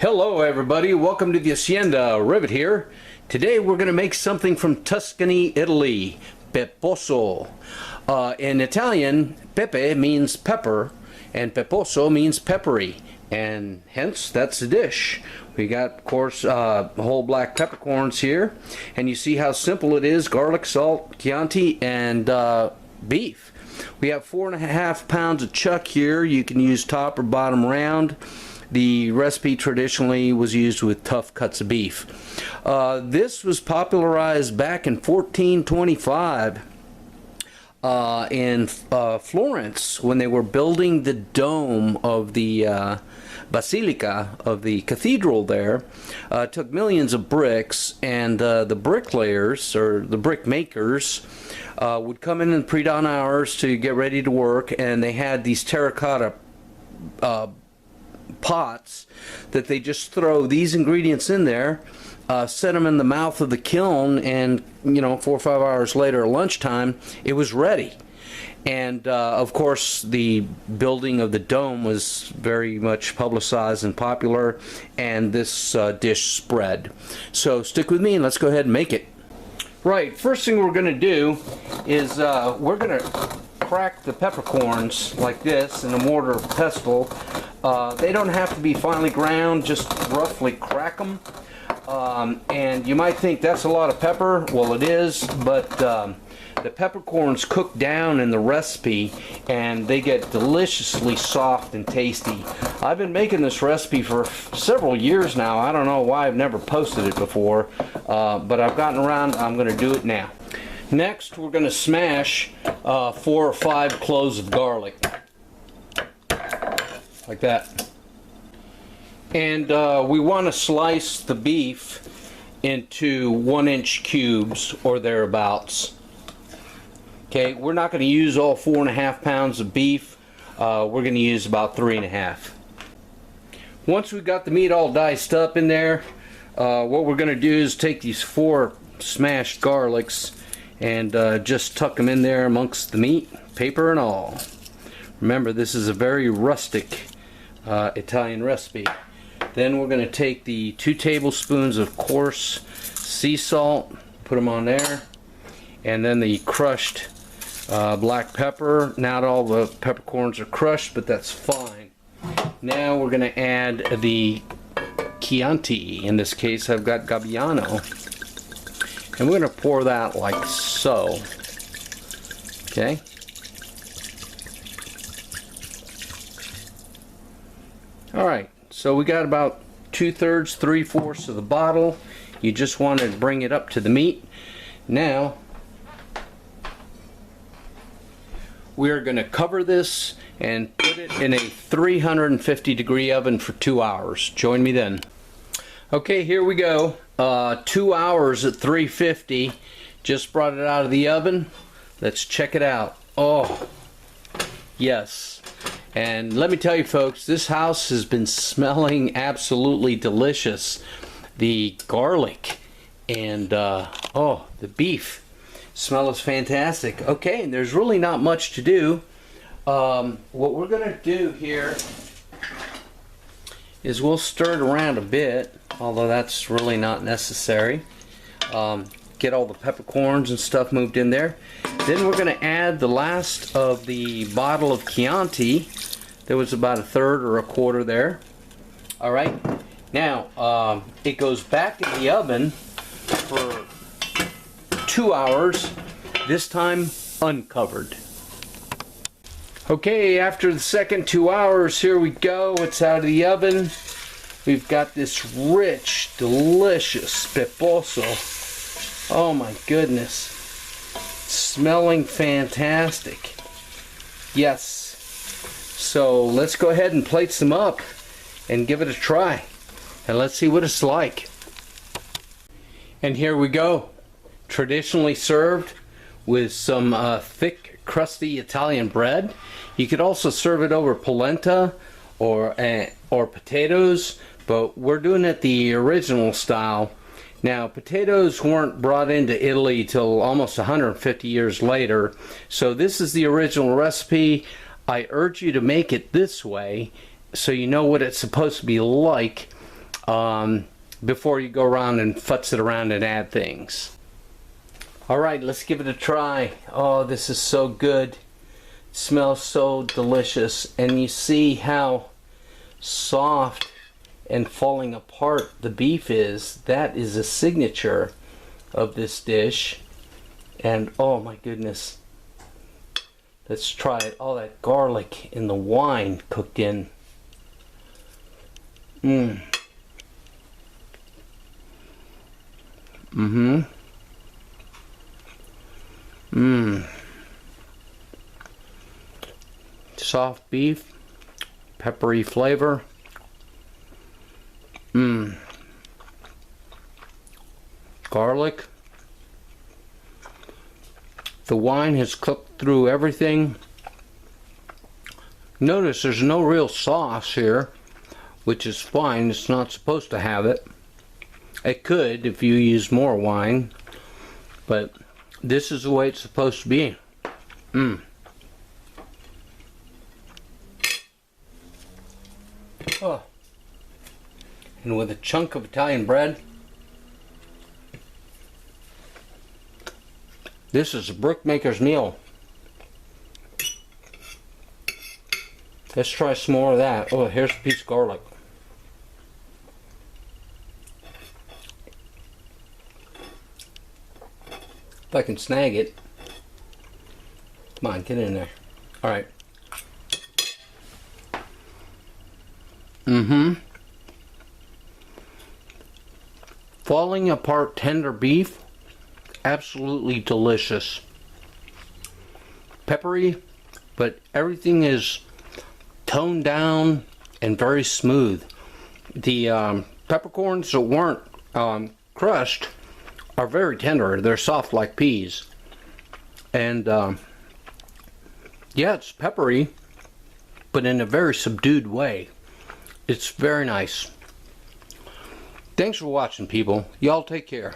Hello everybody, welcome to the Hacienda. Rivet here. Today we're going to make something from Tuscany, Italy, Peposo. In Italian, pepe means pepper and Peposo means peppery, and hence that's the dish. We got Coarse whole black peppercorns here, and you see how simple it is: garlic, salt, Chianti, and beef. We have 4.5 pounds of chuck here. You can use top or bottom round. The recipe traditionally was used with tough cuts of beef. This was popularized back in 1425 in Florence when they were building the dome of the basilica of the cathedral there. It took millions of bricks, and the bricklayers or the brick makers would come in the pre-dawn hours to get ready to work, and they had these terracotta pots that they just throw these ingredients in there, set them in the mouth of the kiln, and 4 or 5 hours later at lunchtime it was ready. And of course the building of the dome was very much publicized and popular, and this dish spread. So stick with me and let's go ahead and make it. Right, first thing we're going to do is we're going to crack the peppercorns like this in a mortar or pestle. They don't have to be finely ground, just roughly crack them. And you might think that's a lot of pepper. Well, it is, but the peppercorns cook down in the recipe and they get deliciously soft and tasty. I've been making this recipe for several years now. I don't know why I've never posted it before, but I've gotten around. I'm going to do it now. Next, we're going to smash 4 or 5 cloves of garlic, like that. And we want to slice the beef into 1-inch cubes or thereabouts. Okay, we're not going to use all 4.5 pounds of beef. We're going to use about 3.5. Once we've got the meat all diced up in there, what we're going to do is take these 4 smashed garlics and just tuck them in there amongst the meat, paper and all. Remember, this is a very rustic Italian recipe. Then we're going to take the 2 tablespoons of coarse sea salt, put them on there, and then the crushed black pepper. Not all the peppercorns are crushed, but that's fine. Now we're going to add the Chianti. In this case, I've got Gabbiano, and we're going to pour that like so. Okay. Alright, so we got about 2/3, 3/4 of the bottle. You just want to bring it up to the meat. Now we're going to cover this and put it in a 350-degree oven for 2 hours. Join me then. Okay, here we go. 2 hours at 350. Just brought it out of the oven. Let's check it out. Oh, yes. And let me tell you folks, this house has been smelling absolutely delicious. The garlic and oh, the beef smell is fantastic. Okay, and there's really not much to do. What we're going to do here is we'll stir it around a bit, although that's really not necessary. Get all the peppercorns and stuff moved in there. Then we're going to add the last of the bottle of Chianti. There was about 1/3 or 1/4 there. Alright, now it goes back in the oven for 2 hours, this time uncovered. Okay, after the second 2 hours, here we go. It's out of the oven. We've got this rich, delicious Peposo. Oh my goodness. Smelling fantastic. Yes. So let's go ahead and plate some up and give it a try. And let's see what it's like. And here we go. Traditionally served with some thick, crusty Italian bread. You could also serve it over polenta or potatoes, but we're doing it the original style. Now, potatoes weren't brought into Italy till almost 150 years later, so this is the original recipe. I urge you to make it this way so you know what it's supposed to be like. before you go around and futz it around and add things. Alright, let's give it a try. Oh, this is so good. It smells so delicious, and you see how soft and falling apart the beef is. That is a signature of this dish. And oh my goodness, let's try it. All that garlic in the wine cooked in. Soft beef, peppery flavor. Garlic. The wine has cooked through everything. Notice there's no real sauce here, which is fine. It's not supposed to have it. It could if you use more wine, but this is the way it's supposed to be. Oh. And with a chunk of Italian bread, this is a brickmaker's meal. Let's try some more of that. Oh, here's a piece of garlic. If I can snag it. Come on, get in there. Alright. Falling apart tender beef. Absolutely delicious. Peppery, but everything is toned down and very smooth. The peppercorns that weren't crushed are very tender. They're soft like peas. And yeah, it's peppery, but in a very subdued way. It's very nice. Thanks for watching, people. Y'all take care.